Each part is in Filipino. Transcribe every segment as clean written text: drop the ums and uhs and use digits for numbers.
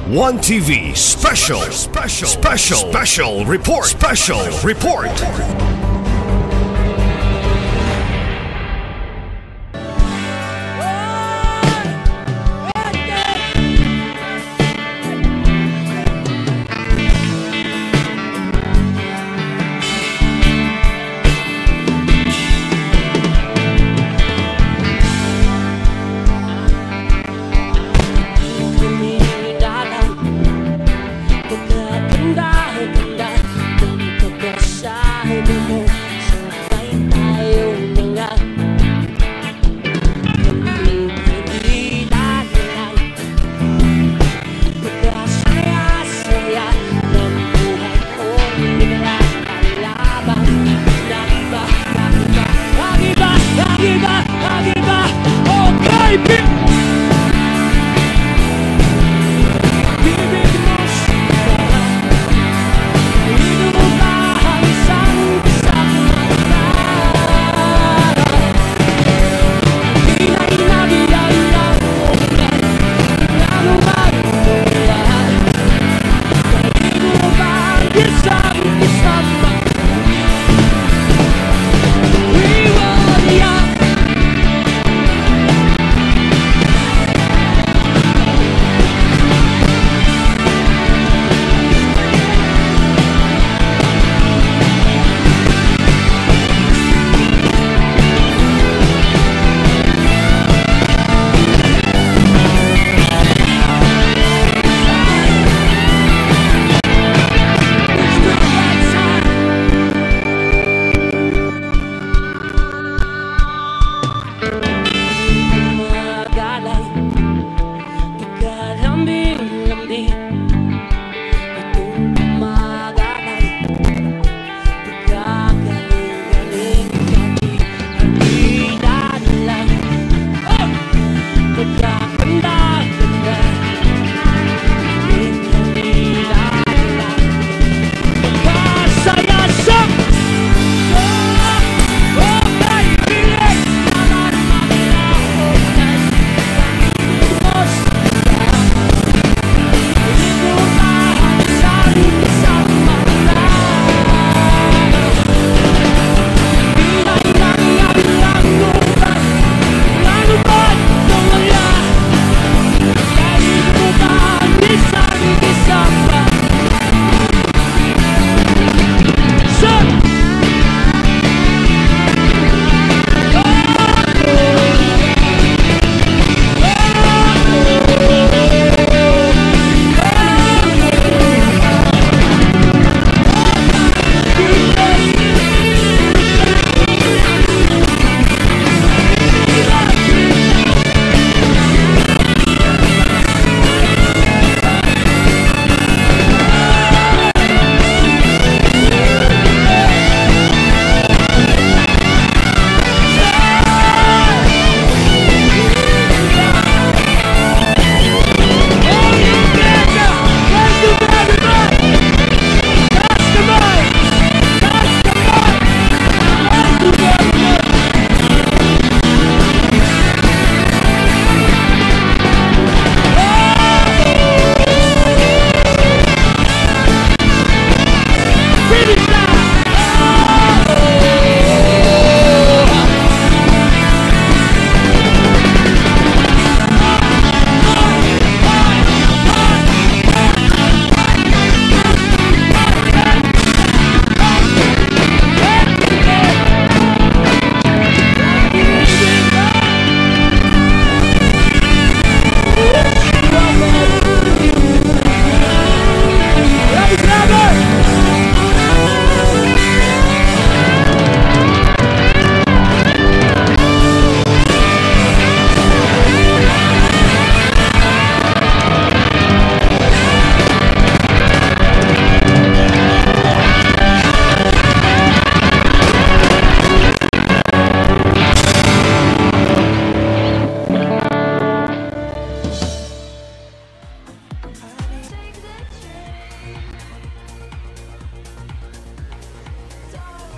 One TV special report.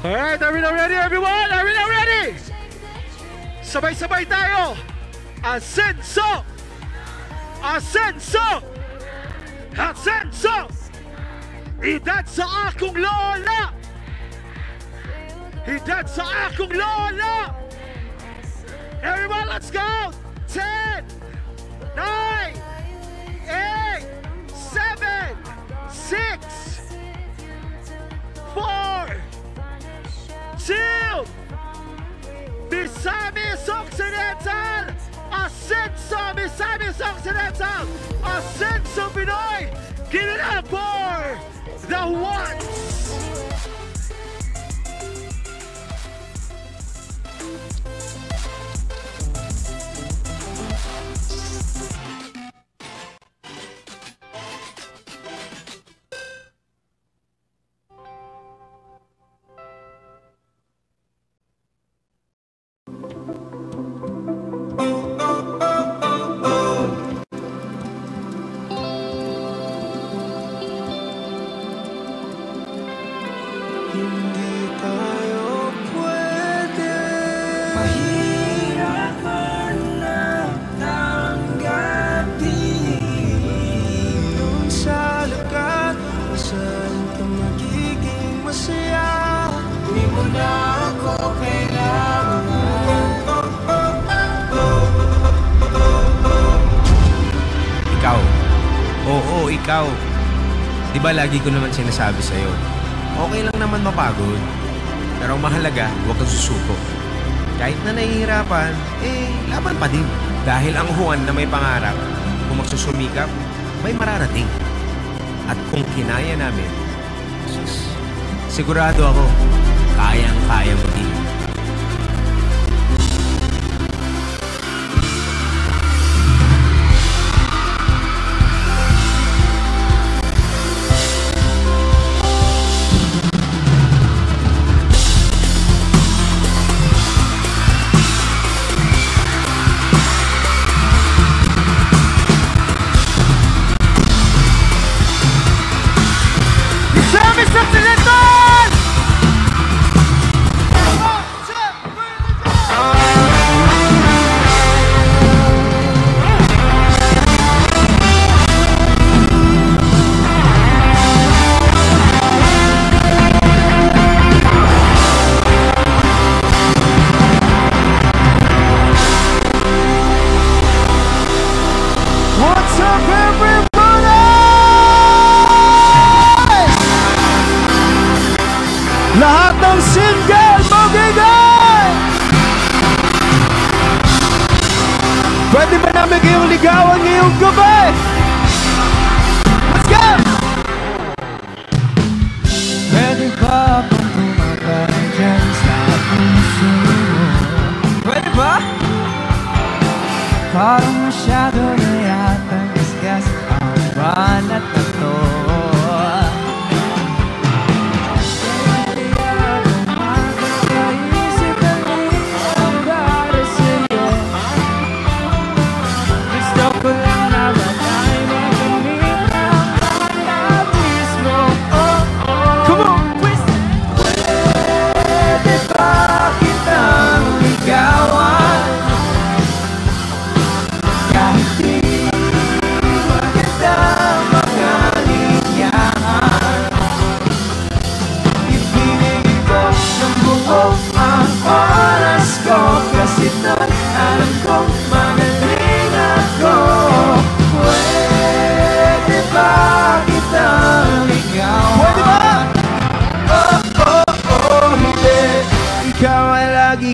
Alright, are we now ready, everyone? Are we now ready? Sabay-sabay tayo! Asenso! Asenso! Asenso! Edad sa akong lola! Edad sa akong lola! Everyone, let's go! 10, 9, 8, 7, 6, 4, 2, Misamis Occidental! Asenso Misamis Occidental! Asenso Pinoy! Give it up for the ones! Ikaw, di ba lagi ko naman sinasabi sa'yo, okay lang naman mapagod, pero ang mahalaga, huwag kang susuko. Kahit na nahihirapan, laban pa din. Dahil ang Juan na may pangarap, kung magsusumikap, may mararating. At kung kinaya namin, sigurado ako, kayang-kaya mo din. Lahat ng single magigay! Pwede ba namin kayong ligawan ngayong gabi? Let's go! Pwede ba bang tumagay dyan sa puso mo? Pwede ba? Parang masyado na yatang gasgas ang banat na to.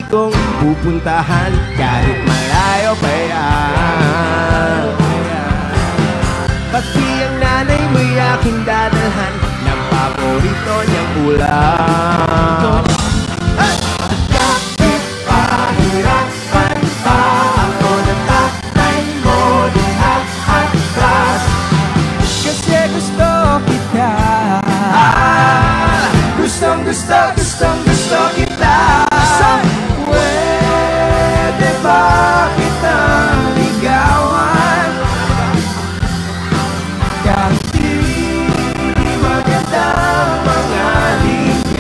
Kong pupuntahan kahit malayo pa yan. Pati ang nanay mo'y aking dadalhan ng paborito niyang ulam. Kahit pahirapan pa ako ng tatay mo di atras, kasi gusto kita. Gustong gusto kita. Pwede ba kitang ligawan? Kahit di magandang mga linya.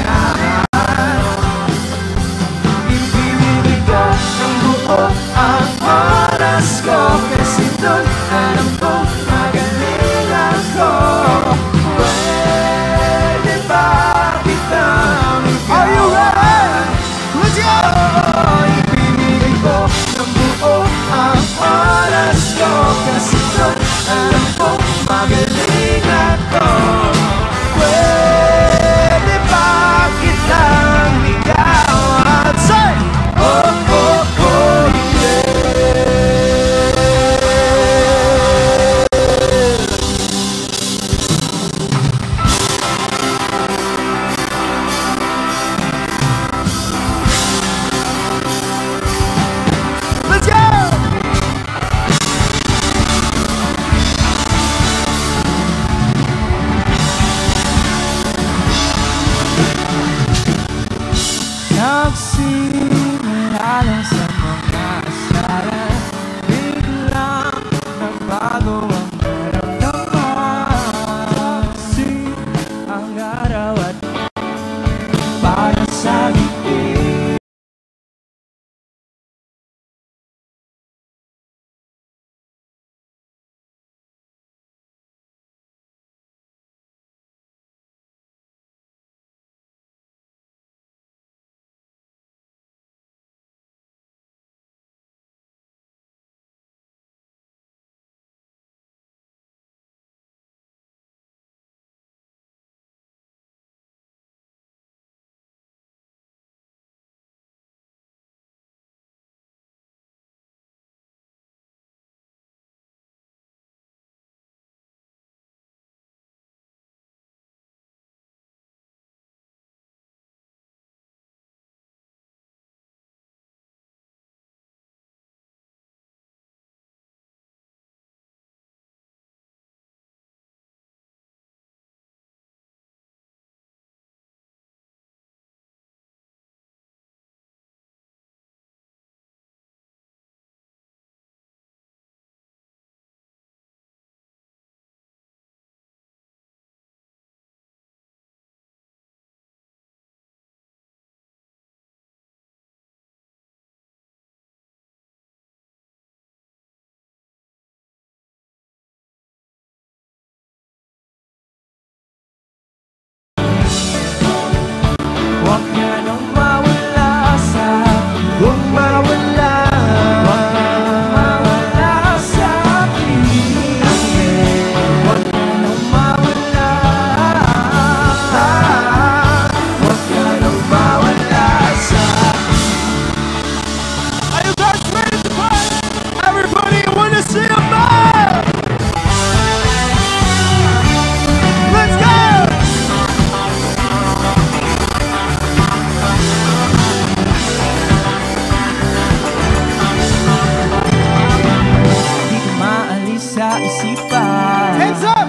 isipan. Hands up!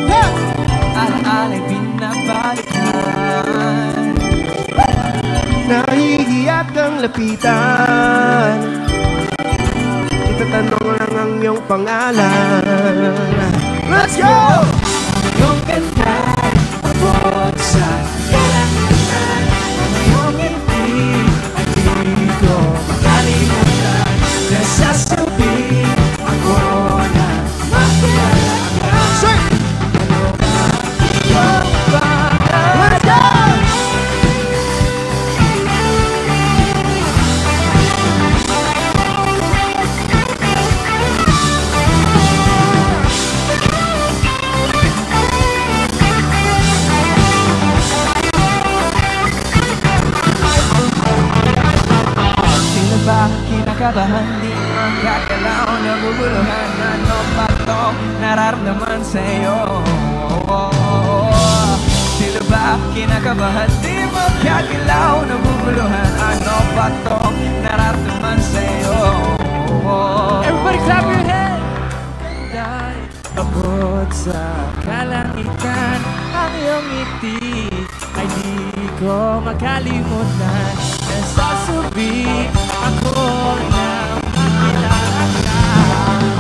Yeah! Alaala'y binabalikan. Nahihiya kang lapitan, itatanong lang ang iyong pangalan. Let's go! Iyong ganda'y abot sa kalangitan. Iyong ngiti ay di ko makalimutan. Nasasabi ako na makilala ka. Sir! Ano ba iyong pangalan? Let's go! Sino ba kinakabahan? Di magkakalaw, naguguluhan. Ano ba to nararamdaman sa'yo? Sino ba kinakabahan? Di magkakalaw, naguguluhan. Ano ba to nararamdaman sa'yo? Everybody clap your hands! Ganda'y abot sa kalangitan. Ang iyong ngiti ay di ko makalimutan. Nasasabi ako na makilala ka.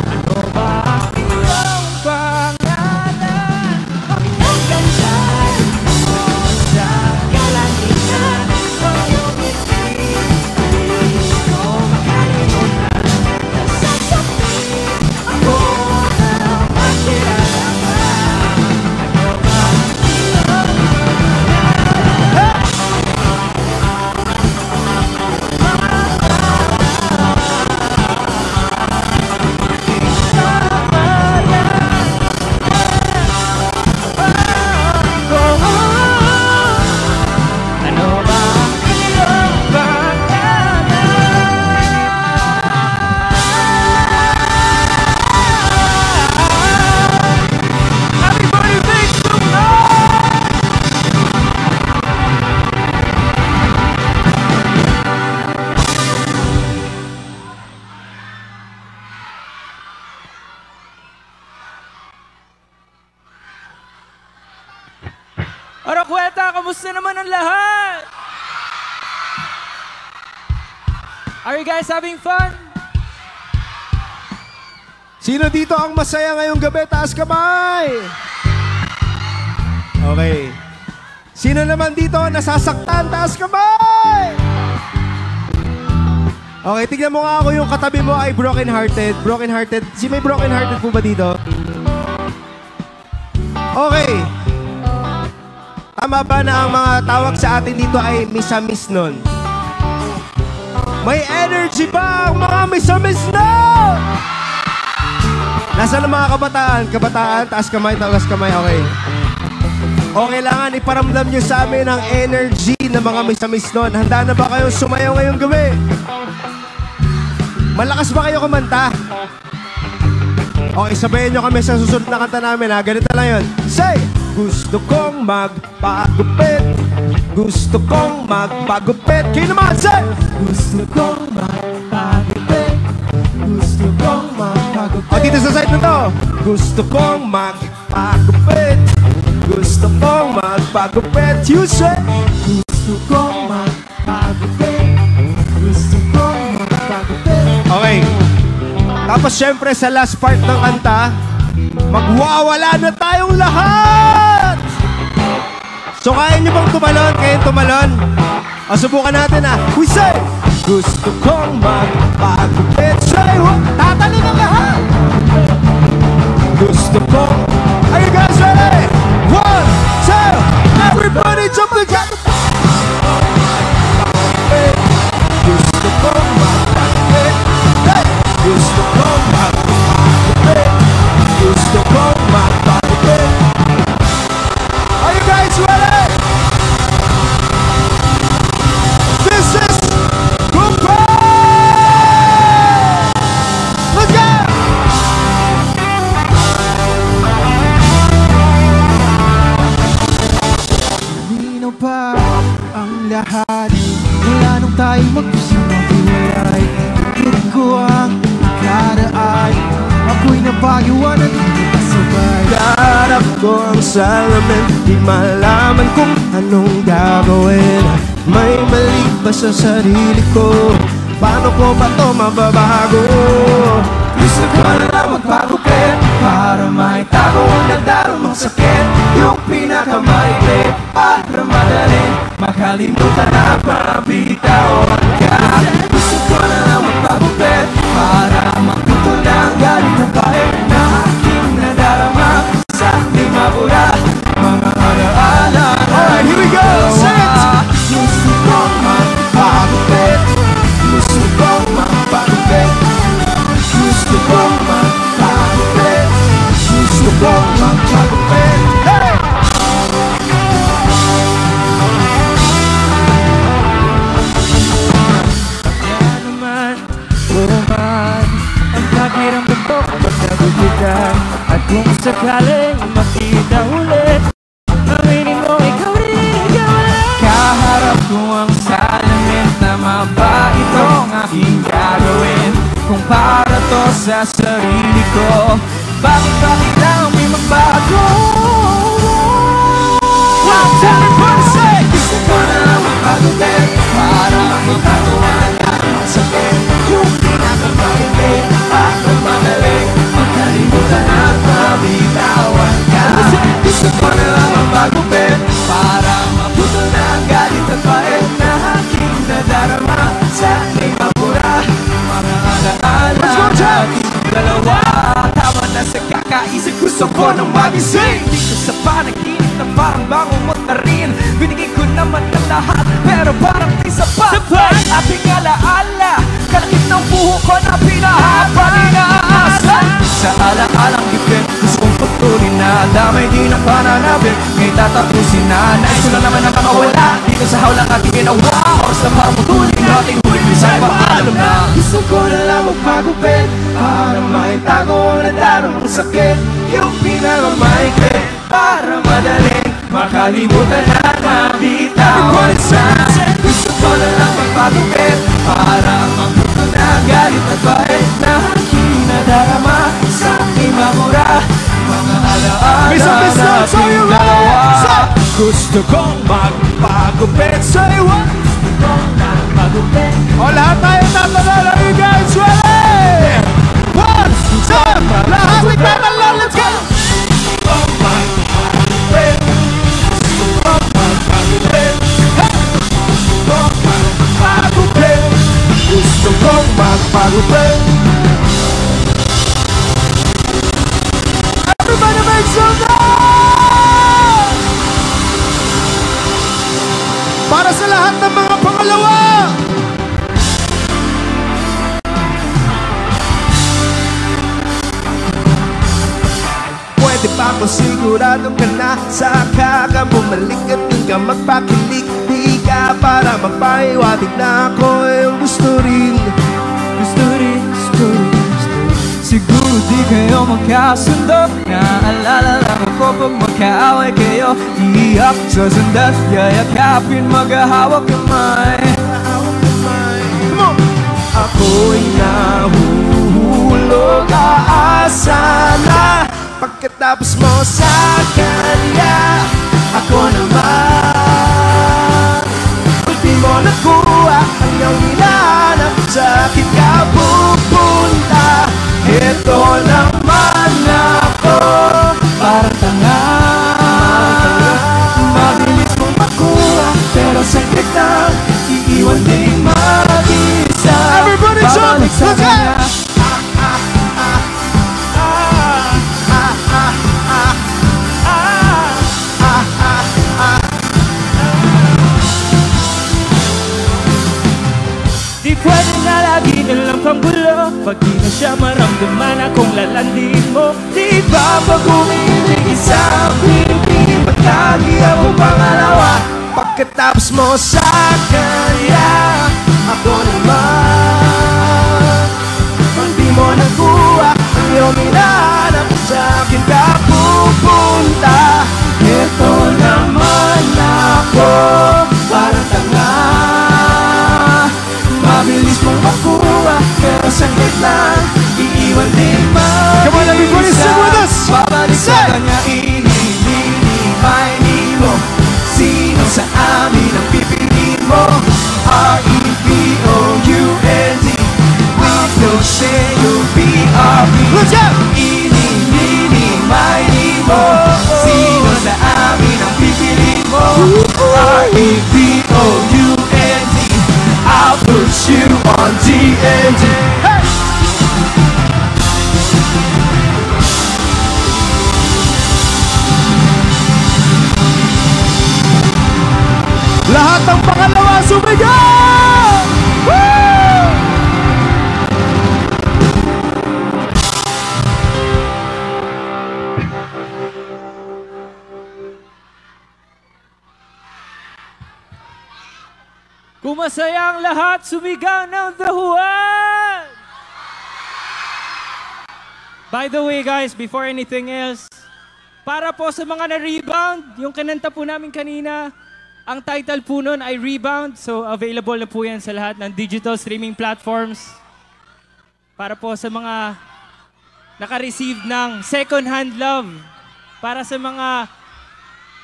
Ano ba iyong pangalan? Ang ganda'y abot sa kalangitan. Ang iyong ngiti ay di ko makalimutan. Nasasabi ako na makilala ka. Ano ba iyong pangalan? Ano ba iyong pangalan? Everybody make some noise! Arakweta, kamusta naman ang lahat? Are you guys having fun? Sino dito ang masaya ngayong gabi? Taas kamay! Okay. Sino naman dito nasasaktan? Taas kamay! Okay, tignan mo nga ako yung katabi mo ay broken hearted. Broken hearted. Si may broken hearted po ba dito? Okay. Tama ba na ang mga tawag sa atin dito ay misamis nun? May energy ba ang mga misamis nun? Nasaan ang mga kabataan? Kabataan, taas kamay, okay. O kailangan iparamdam nyo sa amin ang energy ng mga misamis nun. Handa na ba kayong sumayaw ngayong gabi? Malakas ba kayo kumanta? Okay, sabayan nyo kami sa susunod na kanta namin ha. Ganito lang yun. Say! Gusto kong magpagupit. Gusto kong magpagupit. Kayo naman, say! Gusto kong magpagupit. Gusto kong magpagupit. O dito sa side na to. Gusto kong magpagupit. Gusto kong magpagupit. You say! Gusto kong magpagupit. Gusto kong magpagupit. Okay. Tapos syempre sa last part ng kanta, magwawala na tayong lahat! So kaya nyo bang tumalon? Kaya tumalon? O subukan natin ah. We say! Gusto kong magpagupit. Say what? Tatalo na lahat! Gusto kong... Are you guys ready? 1, 2, everybody jump the cat! Gusto kong magpagupit. Hey! Gusto kong magpagupit. Gusto kong magpagupit. Are you guys ready? This is Gupit! Let's go! pag-iwanan hindi kasabay. Kaharap ko ang salamin, di malaman kung anong gagawin. May mali ba sa sarili ko? Paano ko ba to mababago? Gusto ko na lang magpagupit para maitago ang nagdarumang sakit. Yung pinakamaikli para madaling makalimutan at mabitawan ka. Gusto ko na lang magpagupit para maputol na ang galit at pait na aking nadarama sa aking mabura mga alaala. Alright, here we go! Sing it! Gusto kong magpagupit, gusto kong magpagupit, gusto kong magpagupit, gusto kong magpagupit. Hey! Kaya naman, buman ang pakiramdam ko kapag nagugutan. At kung sakaling makita ulit, aminin mo ikaw rin, ikaw rin. Kaharap ko ang salamin, tama ba itong aking gagawin? Kung para to sa sarili ko, bakit lang may magbago? Gusto ko na lang magpagupit para magpagawa ang sakit. Yung pinakamakilit at magaling magkalimutan at mabitawan ka. Gusto ko na lang magpagupit para maputol na ang galit at pait na aking nadarama sa aking mabura mga alaala nating dalawa. Tama na sa kakaisip, gusto ko nang magising dito sa panaginip na parang bangungot na rin. Binigay ko naman ang lahat pero parang di sapat. Ating alaala, kalakip ng buho ko na pinahaba ni naasa. Sa alaalang gipin, gusto kong patuloy na damay di na pananabik. Ngayon tatapusin na, nais ko na naman na makawala dito sa hawlang ating ginawa. Oras na parang patuloy nating huling minsan paalam na. Gusto ko na lang magpagupit para maitago ang nadarang sakit. Yung pinakamaikli para madaling makalimutan at mabitawan sa. Gusto ko na lang magpagupit para maputol na ang galit at pait na aking nadarama sa aking mamura mga alaala nating dalawa. Gusto kong magpagupit sa'yo. Gusto kong magpagupit. O lahat tayo tatanala, you guys ready? 1, 2, lahat nagtatanong, let's go! Gusto kong magpagupit. Everybody make some noise! Para sa lahat ng mga pangalawa! Pwede pa kung sigurado ka na saka ka bumalik at doon ka magpakilig. Di ka para magpahiwatig na ako yung gusto rin. Gusto rin, gusto rin, gusto rin. Siguro di kayo magkasundo. Naalala lang ako pag magkaaway kayo. Iiyak sa sandat, yayakapin, maghahawak kamay. Ako'y nahuhulog, aasa na pagkatapos mo sa kanya. Ako naman, ulti mo nakuha ang iyong hinahanap. Sa akin ka pupunta. Ito naman ako, Parang tanga, mabilis mong makuha, pero saglit lang, iiwan din mag-isa. Everybody jump! Babalik sa Let's go! kanya. Di pwede na lagi na lang kang gulo. Pag di na siya maramdaman akong lalandin mo. Di ba pag umiibig isang pinipili, ba't lagi ako pangalawa? Pagkatapos mo sa kanya, ako naman, pag di mo nakuha ang iyong hinahanap, sa akin ka pupunta. Ito naman ako, parang tanga, mabilis mong makuha, pero saglit lang, iiwan din mag-isa. Come on, everybody, E-V-O-U-N-D. I'll put you on D&D. Hey! Lahat ng pangalawa sumigaw! Woo! Kung masaya ang lahat, sumigaw ng The Juan! By the way guys, before anything else, para po sa mga na-rebound, yung kinanta po namin kanina, ang title po nun ay Rebound. So available na po yan sa lahat ng digital streaming platforms. Para po sa mga naka-receive ng second hand love. Para sa mga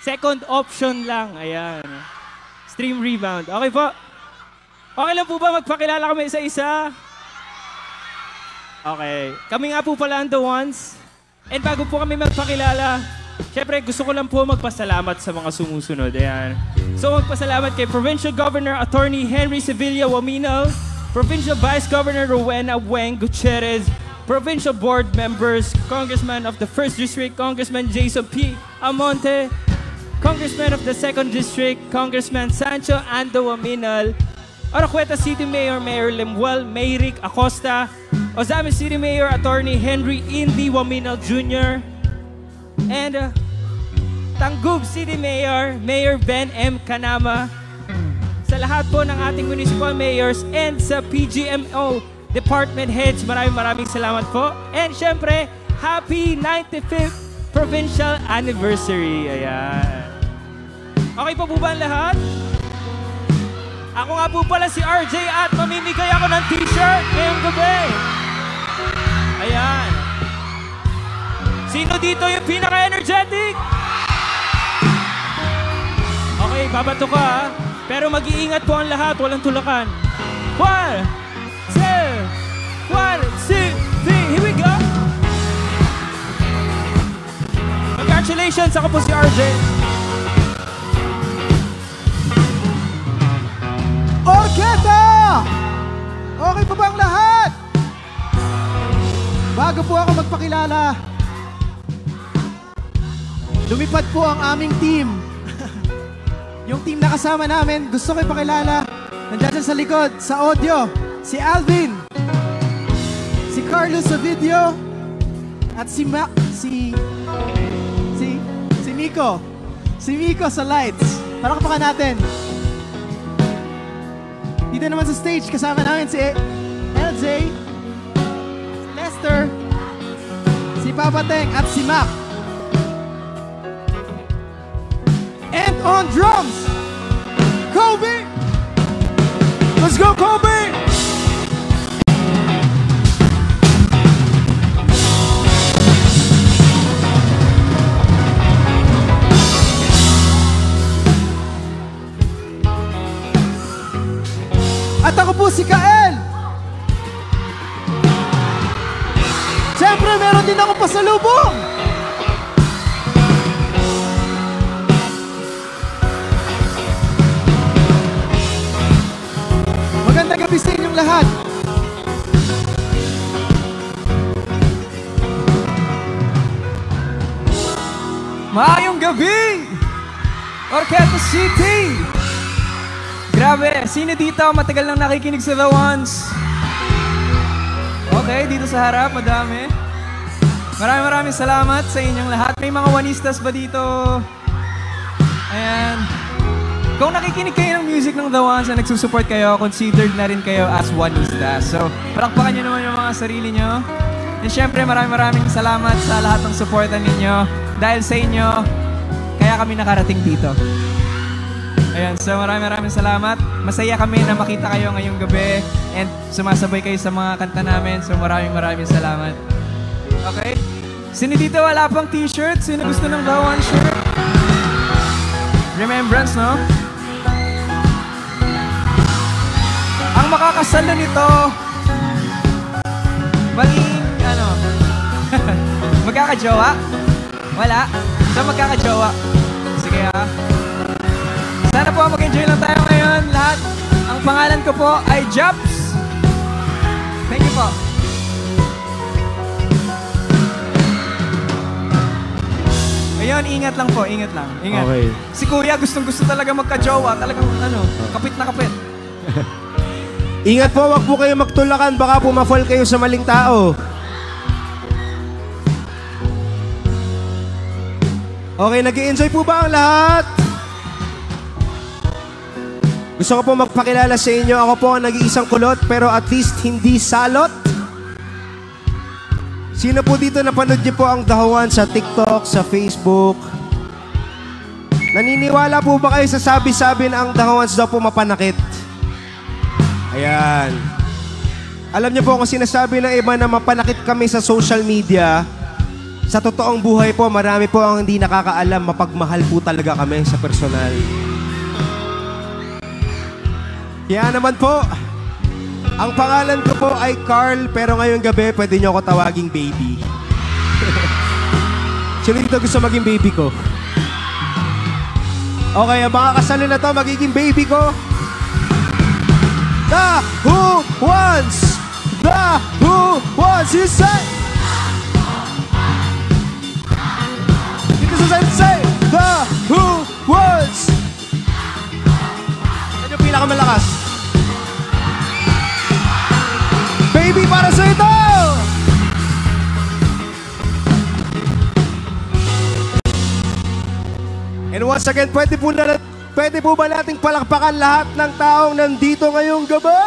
second option lang. Ayan. Stream Rebound. Okay po? Okay lang po ba magpakilala kami isa-isa? Okay. Kami nga po pala ang The Ones. And bago po kami magpakilala, syempre gusto ko lang po magpasalamat sa mga sumusunod. Ayan. So magpasalamat kay Provincial Governor Attorney Henry Sevilla Waminal, Provincial Vice Governor Rowena Weng Gutierrez, Provincial Board Members, Congressman of the 1st District, Congressman Jason P. Amonte, Congressman of the 2nd District, Congressman Sancho Ando Waminal, Oroquieta City Mayor Mayor Lemuel Mayrick Acosta, Ozami City Mayor Attorney Henry Indy Waminal Jr., and Tangub City Mayor, Mayor Ben M. Kanama, sa lahat po ng ating municipal mayors and sa PGMO department heads, maraming salamat po. And syempre, happy 95th Provincial Anniversary. Ayan. Okay po ba ang lahat? Ako nga po pala si RJ at mamimigay ako ng t-shirt ngayong gabi. Ayan. Sino dito yung pinaka-energetic? Okay, babato ka ha. Pero mag-iingat po ang lahat, walang tulakan. 1, 2, 1, 2, 3, here we go! Congratulations, ako po si RJ. Orketa! Okay pa ba ang lahat? Bago po ako magpakilala, lumipad po ang aming team. Yung team na kasama namin, gusto ko ipakilala. Nandiyan sa likod, sa audio, si Alvin, si Carlos sa video, at si Miko. Si Miko sa lights. Palakpakan natin. Dito naman sa stage, kasama namin si LJ, si Lester, si Papa Teng, at si Mac. And on drums, Kobe! Let's go, Kobe! At ako po si Kael. Siyempre, meron din ako pasalubong. Magandang gabi sa inyong lahat. Maayong gabi! Orqueta City! Grabe, sino dito matagal nang nakikinig sa The Ones? Okay, dito sa harap, madami. Maraming salamat sa inyong lahat. May mga Oneistas ba dito? Ayan. Kung nakikinig kayo ng music ng The Ones na nagsusupport kayo, considered na rin kayo as Oneistas. So, palakpakan nyo naman yung mga sarili nyo. And syempre, maraming salamat sa lahat ng supportan ninyo. Dahil sa inyo, kaya kami nakarating dito. Ayan, so maraming salamat. Masaya kami na makita kayo ngayong gabi and sumasabay kayo sa mga kanta namin. So maraming salamat. Okay? Sino dito wala pang t-shirt? Sino gusto ng The One shirt? Remembrance, no? Ang makakasalo nito, maging, magkakajowa? Wala? So magkakajowa? Sige ha. Sana po mag-enjoy lang tayo ngayon lahat. Ang pangalan ko po ay Japs. Thank you po. Ayun, ingat lang po, ingat lang. Ingat. Okay. Si Kuya gustong-gusto talaga magka-jowa. Talagang kapit na kapit. Ingat po, wag po kayo magtulakan. Baka po ma-fall kayo sa maling tao. Okay, nag-i-enjoy po ba ang lahat? Gusto ko po magpakilala sa inyo. Ako po ang nag-iisang kulot, pero at least hindi salot. Sino po dito napanood niyo po ang dahawan sa TikTok, sa Facebook? Naniniwala po ba kayo sa sabi-sabi na ang dahawans daw po mapanakit? Ayan. Alam niyo po kung sinasabi ng iba na mapanakit kami sa social media, sa totoong buhay po, marami po ang hindi nakakaalam, mapagmahal po talaga kami sa personal. Kaya naman po, ang pangalan ko po ay Carl, pero ngayong gabi, pwede niyo ako tawaging baby. Sino dito gusto maging baby ko? Okay, ang mga kasalo na to, magiging baby ko. The who wants you say? Dito sa say, the who wants. Yan yung pinakamalakas. Baby, para sa ito! And once again, pwede po ba nating palakpakan lahat ng taong nandito ngayong gabi?